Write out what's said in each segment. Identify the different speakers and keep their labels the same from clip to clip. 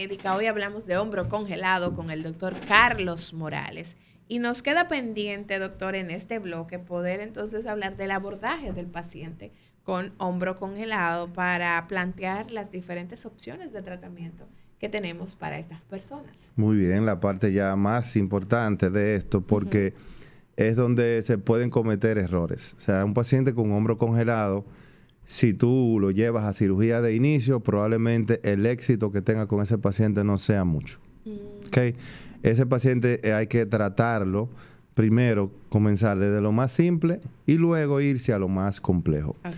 Speaker 1: Médica. Hoy hablamos de hombro congelado con el doctor Carlos Morales. Y nos queda pendiente, doctor, en este bloque poder entonces hablar del abordaje del paciente con hombro congelado para plantear las diferentes opciones de tratamiento que tenemos para estas personas.
Speaker 2: Muy bien, la parte ya más importante de esto, porque es donde se pueden cometer errores. O sea, un paciente con hombro congelado, si tú lo llevas a cirugía de inicio, probablemente el éxito que tenga con ese paciente no sea mucho. ¿Okay? Ese paciente hay que tratarlo, primero comenzar desde lo más simple y luego irse a lo más complejo. Okay.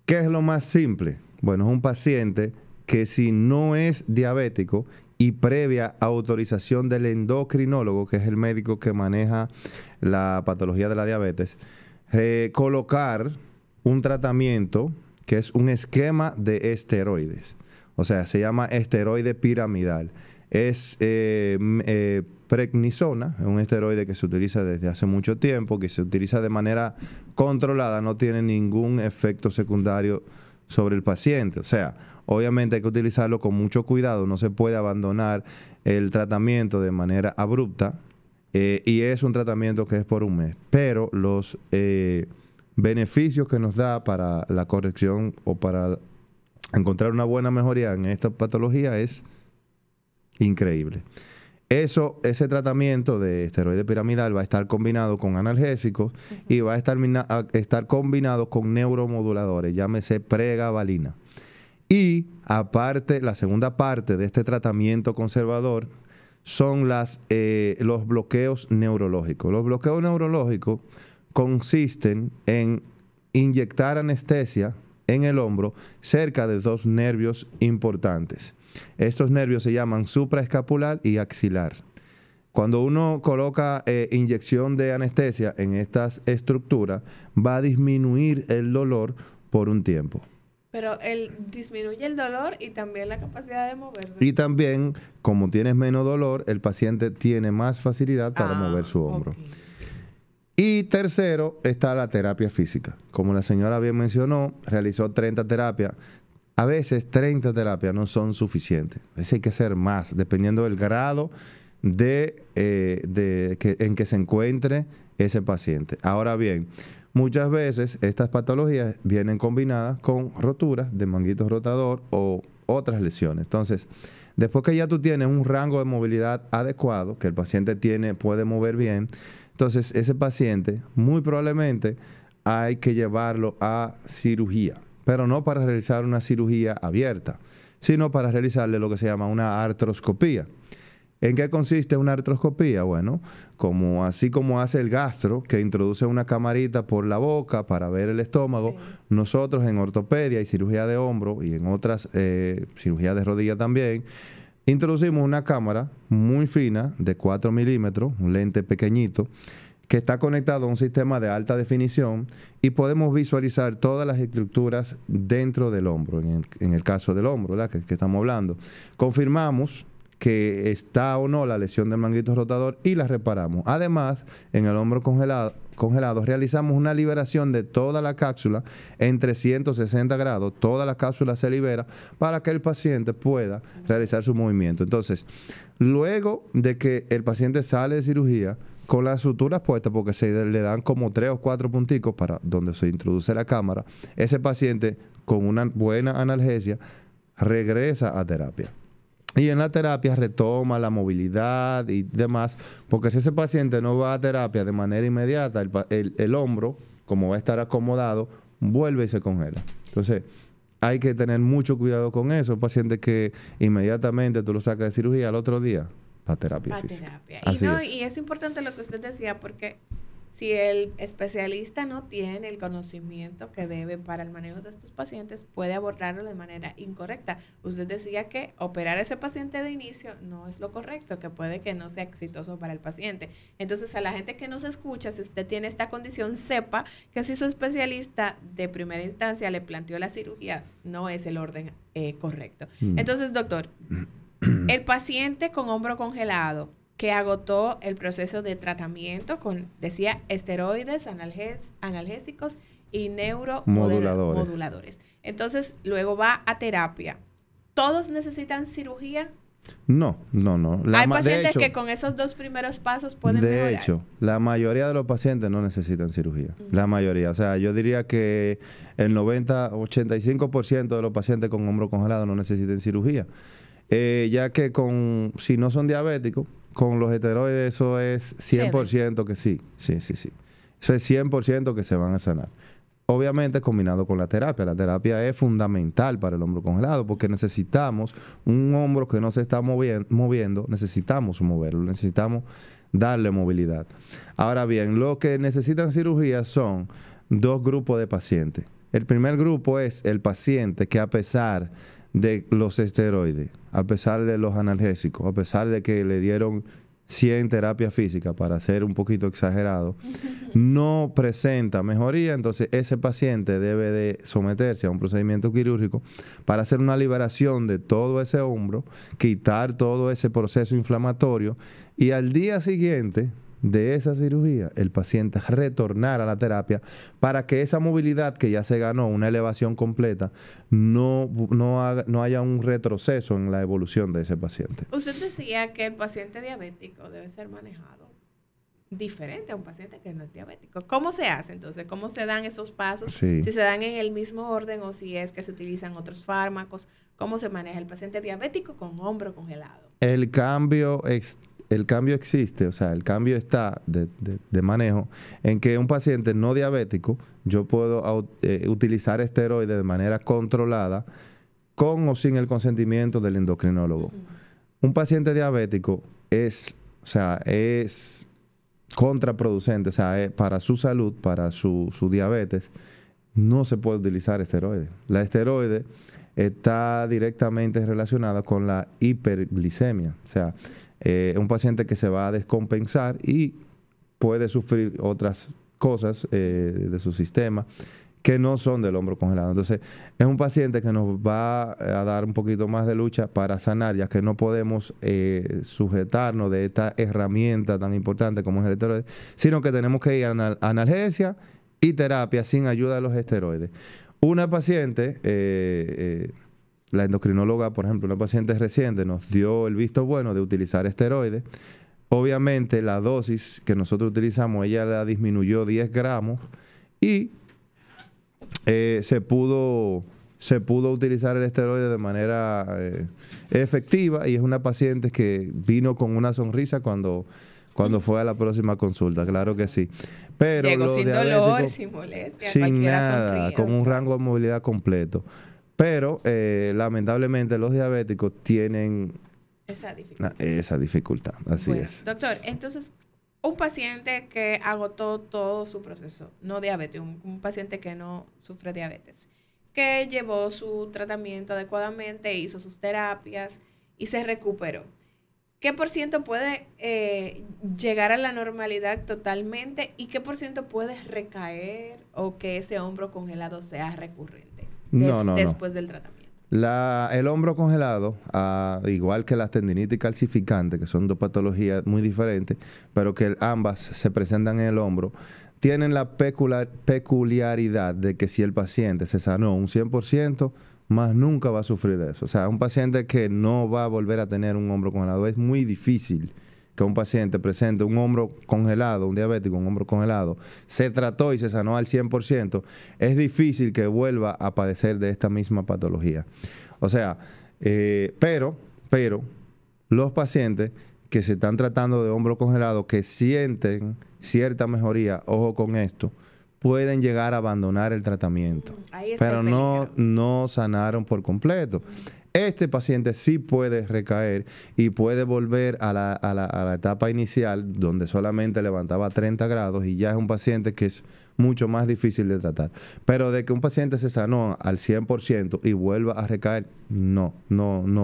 Speaker 2: ¿Qué es lo más simple? Bueno, es un paciente que si no es diabético y previa autorización del endocrinólogo, que es el médico que maneja la patología de la diabetes, colocar un tratamiento que es un esquema de esteroides. O sea, se llama esteroide piramidal. Es prednisona, es un esteroide que se utiliza desde hace mucho tiempo, que se utiliza de manera controlada, no tiene ningún efecto secundario sobre el paciente. O sea, obviamente hay que utilizarlo con mucho cuidado, no se puede abandonar el tratamiento de manera abrupta, y es un tratamiento que es por un mes. Pero los beneficios que nos da para la corrección o para encontrar una buena mejoría en esta patología es increíble. Ese tratamiento de esteroide piramidal va a estar combinado con analgésicos y va a estar combinado con neuromoduladores, llámese pregabalina. Y aparte, la segunda parte de este tratamiento conservador son los bloqueos neurológicos. Los bloqueos neurológicos consisten en inyectar anestesia en el hombro cerca de dos nervios importantes. Estos nervios se llaman supraescapular y axilar. Cuando uno coloca inyección de anestesia en estas estructuras, va a disminuir el dolor por un tiempo.
Speaker 1: Pero disminuye el dolor y también la capacidad de moverse.
Speaker 2: Y también, como tienes menos dolor, el paciente tiene más facilidad para mover su hombro. Okay. Y tercero está la terapia física. Como la señora bien mencionó, realizó 30 terapias. A veces 30 terapias no son suficientes. A veces hay que hacer más, dependiendo del grado en que se encuentre ese paciente. Ahora bien, muchas veces estas patologías vienen combinadas con roturas de manguito rotador o otras lesiones. Entonces, después que ya tú tienes un rango de movilidad adecuado, que el paciente puede mover bien, entonces ese paciente muy probablemente hay que llevarlo a cirugía. Pero no para realizar una cirugía abierta, sino para realizarle lo que se llama una artroscopía. ¿En qué consiste una artroscopía? Bueno, así como hace el gastro, que introduce una camarita por la boca para ver el estómago, sí. Nosotros en ortopedia y cirugía de hombro y en otras cirugías de rodilla también, introducimos una cámara muy fina de 4 milímetros, un lente pequeñito, que está conectado a un sistema de alta definición y podemos visualizar todas las estructuras dentro del hombro, en el caso del hombro, ¿verdad? que estamos hablando. Confirmamos que está o no la lesión del manguito rotador y la reparamos. Además, en el hombro congelado realizamos una liberación de toda la cápsula en 360 grados. Toda la cápsula se libera para que el paciente pueda realizar su movimiento. Entonces, luego de que el paciente sale de cirugía, con las suturas puestas, porque se le dan como 3 o 4 punticos para donde se introduce la cámara, ese paciente con una buena analgesia regresa a terapia. Y en la terapia retoma la movilidad y demás, porque si ese paciente no va a terapia de manera inmediata, el hombro, como va a estar acomodado, vuelve y se congela. Entonces, hay que tener mucho cuidado con eso. Pacientes que inmediatamente tú lo sacas de cirugía al otro día, para terapia física.
Speaker 1: Y es importante lo que usted decía, porque si el especialista no tiene el conocimiento que debe para el manejo de estos pacientes, puede abordarlo de manera incorrecta. Usted decía que operar a ese paciente de inicio no es lo correcto, que puede que no sea exitoso para el paciente. Entonces, a la gente que nos escucha, si usted tiene esta condición, sepa que si su especialista de primera instancia le planteó la cirugía, no es el orden correcto. Entonces, doctor, el paciente con hombro congelado que agotó el proceso de tratamiento con, decía, esteroides, analgésicos y neuromoduladores. Entonces, luego va a terapia. ¿Todos necesitan cirugía
Speaker 2: No.
Speaker 1: Hay pacientes que con esos 2 primeros pasos pueden mejorar.
Speaker 2: De hecho, la mayoría de los pacientes no necesitan cirugía. La mayoría. O sea, yo diría que el 85% de los pacientes con hombro congelado no necesitan cirugía. Ya que si no son diabéticos, con los esteroides eso es 100% que sí. Sí. Eso es 100% que se van a sanar. Obviamente combinado con la terapia. La terapia es fundamental para el hombro congelado porque necesitamos un hombro que no se está moviendo, necesitamos moverlo, necesitamos darle movilidad. Ahora bien, lo que necesitan cirugía son 2 grupos de pacientes. El primer grupo es el paciente que a pesar de los esteroides, a pesar de los analgésicos, a pesar de que le dieron 100 terapias físicas, para ser un poquito exagerado, no presenta mejoría, entonces ese paciente debe de someterse a un procedimiento quirúrgico para hacer una liberación de todo ese hombro, quitar todo ese proceso inflamatorio y al día siguiente de esa cirugía, el paciente retornar a la terapia para que esa movilidad que ya se ganó, una elevación completa, no haya un retroceso en la evolución de ese paciente.
Speaker 1: Usted decía que el paciente diabético debe ser manejado diferente a un paciente que no es diabético. ¿Cómo se hace entonces? ¿Cómo se dan esos pasos?
Speaker 2: Sí.
Speaker 1: Si se dan en el mismo orden o si es que se utilizan otros fármacos. ¿Cómo se maneja el paciente diabético con hombro congelado?
Speaker 2: El cambio existe, o sea, el cambio está de manejo en que un paciente no diabético, yo puedo utilizar esteroides de manera controlada con o sin el consentimiento del endocrinólogo. Un paciente diabético es contraproducente, o sea, para su salud, para su diabetes, no se puede utilizar esteroides. La esteroide está directamente relacionada con la hiperglicemia, o sea, un paciente que se va a descompensar y puede sufrir otras cosas de su sistema que no son del hombro congelado. Entonces, es un paciente que nos va a dar un poquito más de lucha para sanar, ya que no podemos sujetarnos de esta herramienta tan importante como es el esteroide, sino que tenemos que ir a analgesia y terapia sin ayuda de los esteroides. Una paciente... la endocrinóloga, por ejemplo, una paciente reciente nos dio el visto bueno de utilizar esteroides. Obviamente, la dosis que nosotros utilizamos, ella la disminuyó 10 gramos y se pudo utilizar el esteroide de manera efectiva y es una paciente que vino con una sonrisa cuando fue a la próxima consulta, claro que sí. Pero
Speaker 1: llegó sin dolor, sin molestia,
Speaker 2: sin nada, con un rango de movilidad completo. Pero lamentablemente los diabéticos tienen esa dificultad. Así es.
Speaker 1: Doctor, entonces, un paciente que agotó todo su proceso, no diabético, un paciente que no sufre diabetes, que llevó su tratamiento adecuadamente, hizo sus terapias y se recuperó, ¿qué por ciento puede llegar a la normalidad totalmente y qué por ciento puede recaer o que ese hombro congelado sea recurrente? Después del tratamiento.
Speaker 2: El hombro congelado, igual que la tendinitis calcificante, que son 2 patologías muy diferentes, pero que ambas se presentan en el hombro, tienen la peculiaridad de que si el paciente se sanó un 100%, más nunca va a sufrir de eso. O sea, un paciente que no va a volver a tener un hombro congelado, es muy difícil que un paciente presente un hombro congelado, un diabético, un hombro congelado, se trató y se sanó al 100%, es difícil que vuelva a padecer de esta misma patología. O sea, pero los pacientes que se están tratando de hombro congelado, que sienten cierta mejoría, ojo con esto, pueden llegar a abandonar el tratamiento, pero no sanaron por completo. Este paciente sí puede recaer y puede volver a la etapa inicial donde solamente levantaba 30 grados y ya es un paciente que es mucho más difícil de tratar. Pero de que un paciente se sanó al 100% y vuelva a recaer, no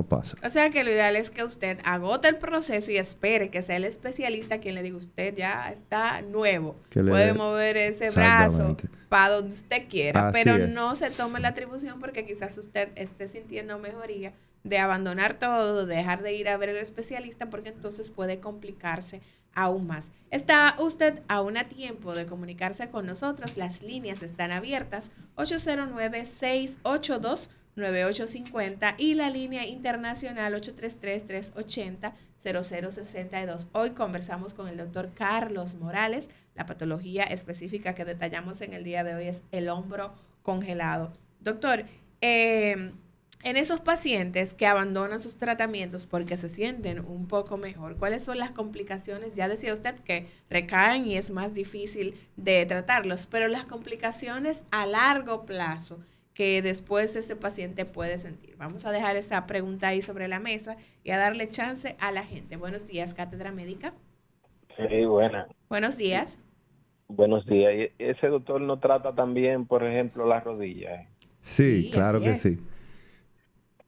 Speaker 2: pasa.
Speaker 1: O sea que lo ideal es que usted agote el proceso y espere que sea el especialista quien le diga usted ya está nuevo. Puede mover ese brazo para donde usted quiera,
Speaker 2: Así
Speaker 1: pero
Speaker 2: es.
Speaker 1: no se tome la atribución porque quizás usted esté sintiendo mejoría de abandonar todo, dejar de ir a ver al especialista porque entonces puede complicarse aún más. Está usted aún a tiempo de comunicarse con nosotros. Las líneas están abiertas. 809-682-9850 9850 y la línea internacional 833-380-0062. Hoy conversamos con el doctor Carlos Morales. La patología específica que detallamos en el día de hoy es el hombro congelado. Doctor, en esos pacientes que abandonan sus tratamientos porque se sienten un poco mejor, ¿cuáles son las complicaciones? Ya decía usted que recaen y es más difícil de tratarlos, pero las complicaciones a largo plazo que después ese paciente puede sentir. Vamos a dejar esa pregunta ahí sobre la mesa y a darle chance a la gente. Buenos días, Cátedra Médica.
Speaker 3: Sí, buena.
Speaker 1: Buenos días.
Speaker 3: Buenos días. ¿Y ese doctor no trata también, por ejemplo, las rodillas?
Speaker 2: Sí, claro que sí.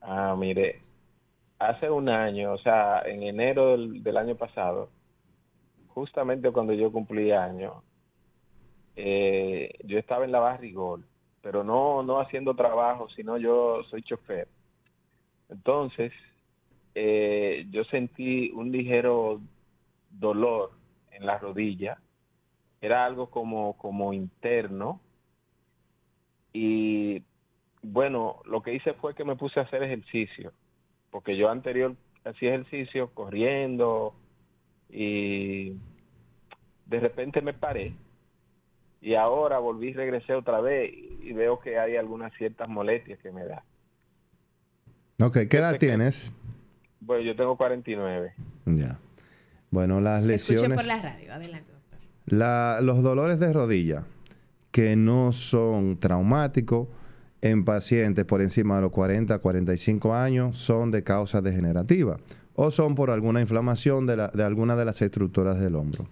Speaker 3: Ah, mire, hace un año, o sea, en enero del año pasado, justamente cuando yo cumplí años, yo estaba en la Barrigol, pero no haciendo trabajo, sino yo soy chofer. Entonces, yo sentí un ligero dolor en la rodilla. Era algo como interno. Y bueno, lo que hice fue que me puse a hacer ejercicio, porque yo anterior hacía ejercicio corriendo y de repente me paré y ahora regresé otra vez y veo que hay algunas ciertas molestias que me da.
Speaker 2: Ok, ¿qué edad tienes?
Speaker 3: Bueno, yo tengo 49.
Speaker 2: Ya. Bueno, las lesiones...
Speaker 1: Escuche por la radio, adelante, doctor.
Speaker 2: Los dolores de rodilla que no son traumáticos en pacientes por encima de los 40 a 45 años son de causa degenerativa o son por alguna inflamación de alguna de las estructuras del hombro.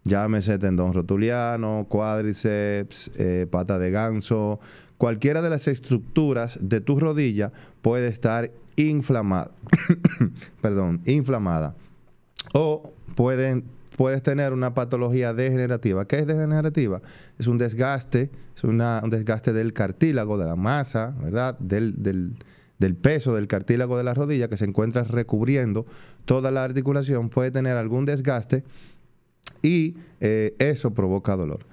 Speaker 2: Llámese tendón rotuliano, cuádriceps, pata de ganso, cualquiera de las estructuras de tu rodilla puede estar inflamada. Perdón, inflamada. O puedes tener una patología degenerativa. ¿Qué es degenerativa? Es un desgaste, un desgaste del cartílago, de la masa, ¿verdad? Del peso del cartílago de la rodilla que se encuentra recubriendo toda la articulación. Puede tener algún desgaste y eso provoca dolor.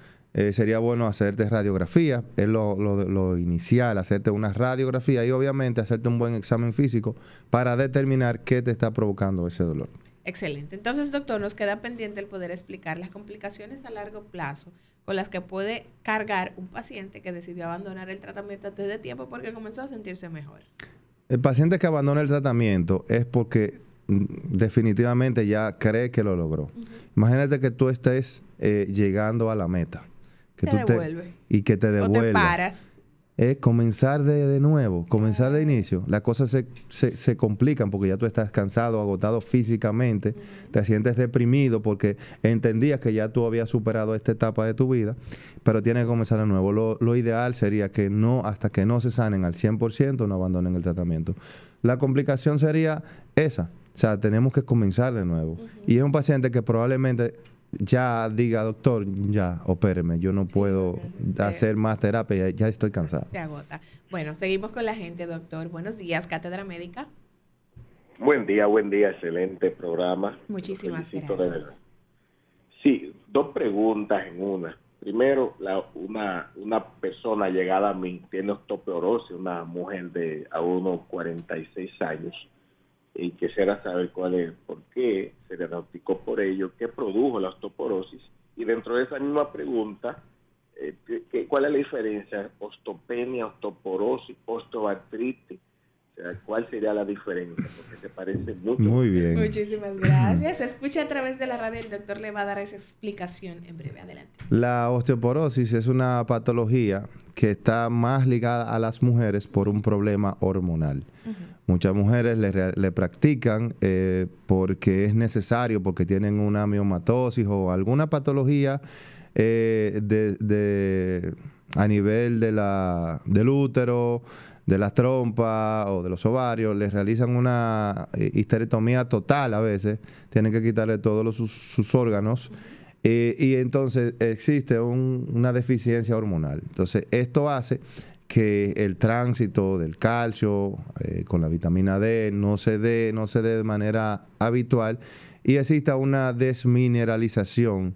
Speaker 2: Sería bueno hacerte radiografía, es lo inicial, hacerte una radiografía y obviamente hacerte un buen examen físico para determinar qué te está provocando ese dolor.
Speaker 1: Excelente. Entonces, doctor, nos queda pendiente el poder explicar las complicaciones a largo plazo con las que puede cargar un paciente que decidió abandonar el tratamiento antes de tiempo porque comenzó a sentirse mejor.
Speaker 2: El paciente que abandona el tratamiento es porque definitivamente ya cree que lo logró. Imagínate que tú estés llegando a la meta. Que
Speaker 1: te devuelve.
Speaker 2: Y que te devuelve.
Speaker 1: O te paras.
Speaker 2: Comenzar de nuevo, comenzar de inicio. Las cosas se complican porque ya tú estás cansado, agotado físicamente, te sientes deprimido porque entendías que ya tú habías superado esta etapa de tu vida, pero tienes que comenzar de nuevo. Lo ideal sería que hasta que no se sanen al 100%, no abandonen el tratamiento. La complicación sería esa. O sea, tenemos que comenzar de nuevo. Y es un paciente que probablemente ya diga, doctor, ya, opéreme, yo no puedo hacer más terapia, ya estoy cansado.
Speaker 1: Se agota. Bueno, seguimos con la gente, doctor. Buenos días, Cátedra Médica.
Speaker 4: Buen día, excelente programa.
Speaker 1: Muchísimas gracias.
Speaker 4: Sí, dos preguntas en una. Primero, una persona llegada a mí tiene osteoporosis, una mujer de a unos 46 años. Y quisiera saber por qué se diagnosticó por ello, qué produjo la osteoporosis. Y dentro de esa misma pregunta, ¿cuál es la diferencia? Osteopenia, osteoporosis, osteoartritis. O sea, ¿cuál sería la diferencia? Porque se parece mucho.
Speaker 2: Muy bien.
Speaker 1: Muchísimas gracias. Escucha a través de la radio, el doctor le va a dar esa explicación en breve. Adelante.
Speaker 2: La osteoporosis es una patología que está más ligada a las mujeres por un problema hormonal. Muchas mujeres le practican porque es necesario, porque tienen una miomatosis o alguna patología a nivel del útero, de las trompas o de los ovarios. Les realizan una histerectomía total a veces. Tienen que quitarle todos sus órganos. Y entonces existe una deficiencia hormonal. Entonces esto hace que el tránsito del calcio con la vitamina D no se dé de manera habitual y exista una desmineralización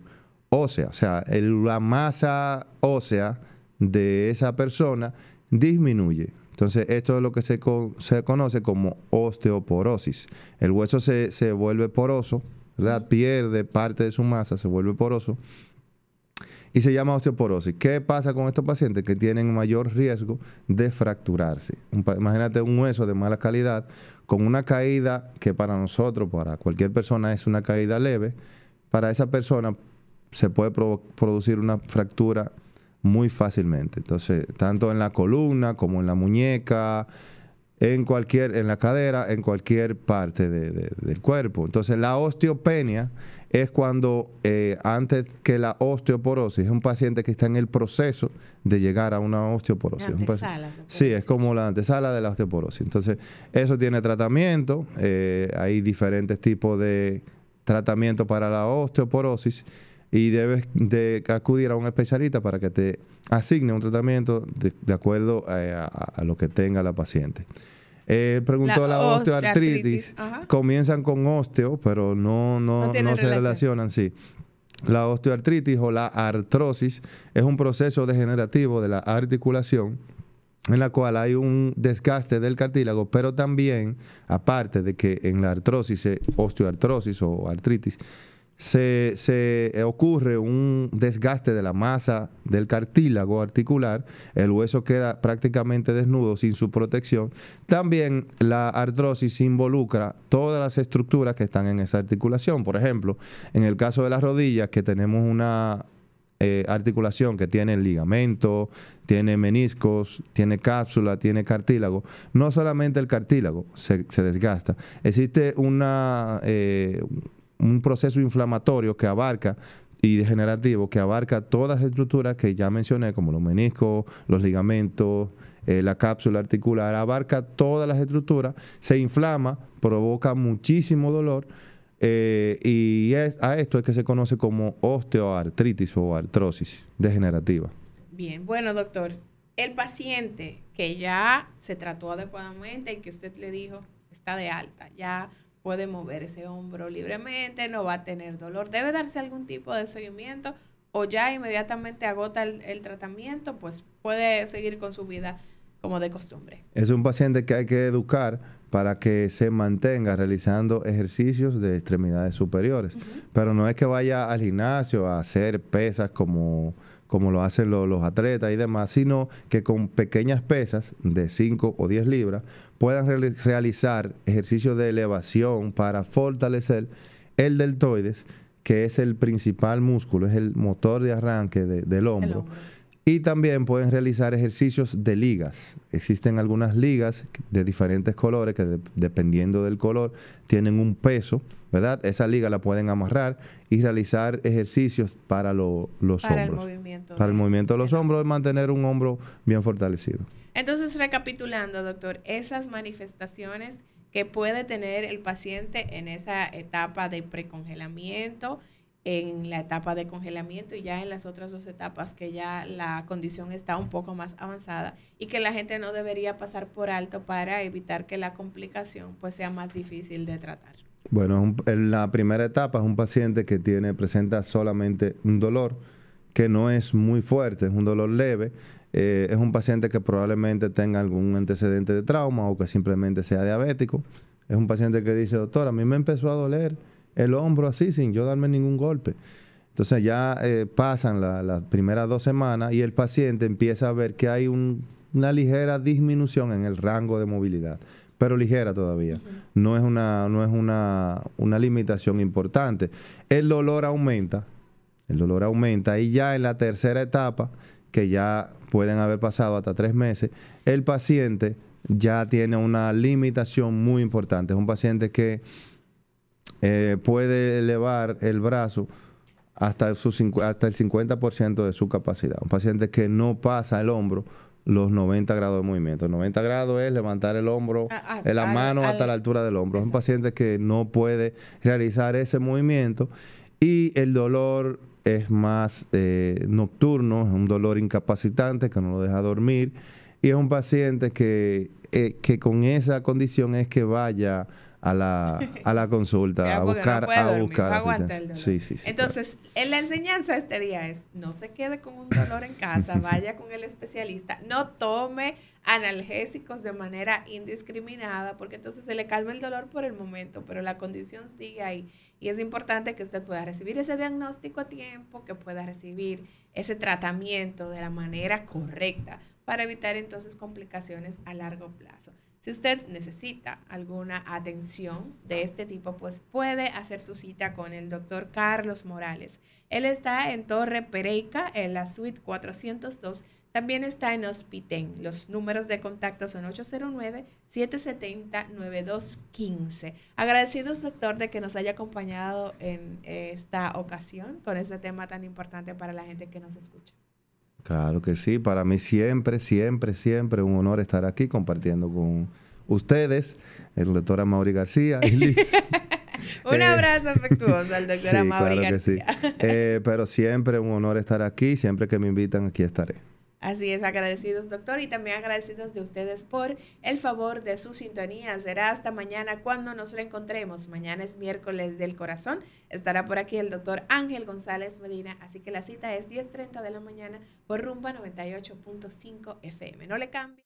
Speaker 2: ósea. O sea, la masa ósea de esa persona disminuye. Entonces, esto es lo que se conoce como osteoporosis. El hueso se vuelve poroso, ¿verdad? Pierde parte de su masa, se vuelve poroso y se llama osteoporosis. ¿Qué pasa con estos pacientes? Que tienen mayor riesgo de fracturarse. Imagínate un hueso de mala calidad con una caída que para nosotros, para cualquier persona es una caída leve. Para esa persona se puede producir una fractura muy fácilmente. Entonces, tanto en la columna como en la muñeca, en la cadera, en cualquier parte del cuerpo. Entonces, la osteopenia es cuando, antes que la osteoporosis, es un paciente que está en el proceso de llegar a una osteoporosis. Sí, es como la antesala de la osteoporosis. Entonces, eso tiene tratamiento. Hay diferentes tipos de tratamiento para la osteoporosis y debes de acudir a un especialista para que te asigne un tratamiento de acuerdo a lo que tenga la paciente. Preguntó la osteoartritis. Comienzan con osteo, pero no se relacionan. Sí. La osteoartritis o la artrosis es un proceso degenerativo de la articulación en la cual hay un desgaste del cartílago, pero también, aparte de que en la artrosis, osteoartrosis o artritis, se ocurre un desgaste de la masa del cartílago articular, el hueso queda prácticamente desnudo sin su protección. También la artrosis involucra todas las estructuras que están en esa articulación. Por ejemplo, en el caso de las rodillas, que tenemos una articulación que tiene ligamento, tiene meniscos, tiene cápsula, tiene cartílago. No solamente el cartílago se desgasta, existe un proceso inflamatorio que abarca y degenerativo que abarca todas las estructuras que ya mencioné, como los meniscos, los ligamentos, la cápsula articular, abarca todas las estructuras, se inflama, provoca muchísimo dolor. A esto es que se conoce como osteoartritis o artrosis degenerativa.
Speaker 1: Bien, bueno, doctor, el paciente que ya se trató adecuadamente y que usted le dijo está de alta, ya puede mover ese hombro libremente, no va a tener dolor, ¿debe darse algún tipo de seguimiento o ya inmediatamente agota el tratamiento, pues puede seguir con su vida como de costumbre?
Speaker 2: Es un paciente que hay que educar para que se mantenga realizando ejercicios de extremidades superiores. Pero no es que vaya al gimnasio a hacer pesas como lo hacen los atletas y demás, sino que con pequeñas pesas de 5 o 10 libras puedan realizar ejercicios de elevación para fortalecer el deltoides, que es el principal músculo, es el motor de arranque del hombro. Y también pueden realizar ejercicios de ligas. Existen algunas ligas de diferentes colores que dependiendo del color tienen un peso, ¿verdad? Esa liga la pueden amarrar y realizar ejercicios para los hombros. Para el movimiento de los hombros y mantener un hombro bien fortalecido.
Speaker 1: Entonces, recapitulando, doctor, esas manifestaciones que puede tener el paciente en esa etapa de precongelamiento, en la etapa de congelamiento y ya en las otras dos etapas que ya la condición está un poco más avanzada y que la gente no debería pasar por alto para evitar que la complicación pues sea más difícil de tratar.
Speaker 2: Bueno, en la primera etapa es un paciente que presenta solamente un dolor que no es muy fuerte, es un dolor leve. Es un paciente que probablemente tenga algún antecedente de trauma o que simplemente sea diabético. Es un paciente que dice, doctor, a mí me empezó a doler el hombro así sin yo darme ningún golpe. Entonces ya pasan las primeras 2 semanas y el paciente empieza a ver que hay una ligera disminución en el rango de movilidad, pero ligera todavía. No es una limitación importante. El dolor aumenta y ya en la tercera etapa, que ya pueden haber pasado hasta 3 meses, el paciente ya tiene una limitación muy importante. Es un paciente que puede elevar el brazo hasta el 50% de su capacidad. Un paciente que no pasa el hombro los 90 grados de movimiento. 90 grados es levantar el hombro, la mano hasta la altura del hombro. Es un paciente que no puede realizar ese movimiento y el dolor es más nocturno, es un dolor incapacitante que no lo deja dormir y es un paciente que con esa condición es que vaya a la consulta, a buscar asistencia. Sí.
Speaker 1: Entonces, en la enseñanza de este día es, no se quede con un dolor en casa, vaya con el especialista, no tome analgésicos de manera indiscriminada, porque entonces se le calma el dolor por el momento, pero la condición sigue ahí. Y es importante que usted pueda recibir ese diagnóstico a tiempo, que pueda recibir ese tratamiento de la manera correcta para evitar entonces complicaciones a largo plazo. Si usted necesita alguna atención de este tipo, pues puede hacer su cita con el doctor Carlos Morales. Él está en Torre Pereica, en la suite 402. También está en Hospitén. Los números de contacto son 809-770-9215. Agradecidos, doctor, de que nos haya acompañado en esta ocasión con este tema tan importante para la gente que nos escucha.
Speaker 2: Claro que sí, para mí siempre un honor estar aquí compartiendo con ustedes, el doctor Amaury García y Liz.
Speaker 1: Un abrazo afectuoso al doctor Amaury García.
Speaker 2: Sí. Pero siempre un honor estar aquí, siempre que me invitan aquí estaré.
Speaker 1: Así es, agradecidos, doctor, y también agradecidos de ustedes por el favor de su sintonía. Será hasta mañana cuando nos reencontremos. Mañana es miércoles del corazón. Estará por aquí el doctor Ángel González Medina, así que la cita es 10:30 de la mañana por Rumba 98.5 FM. No le cambie.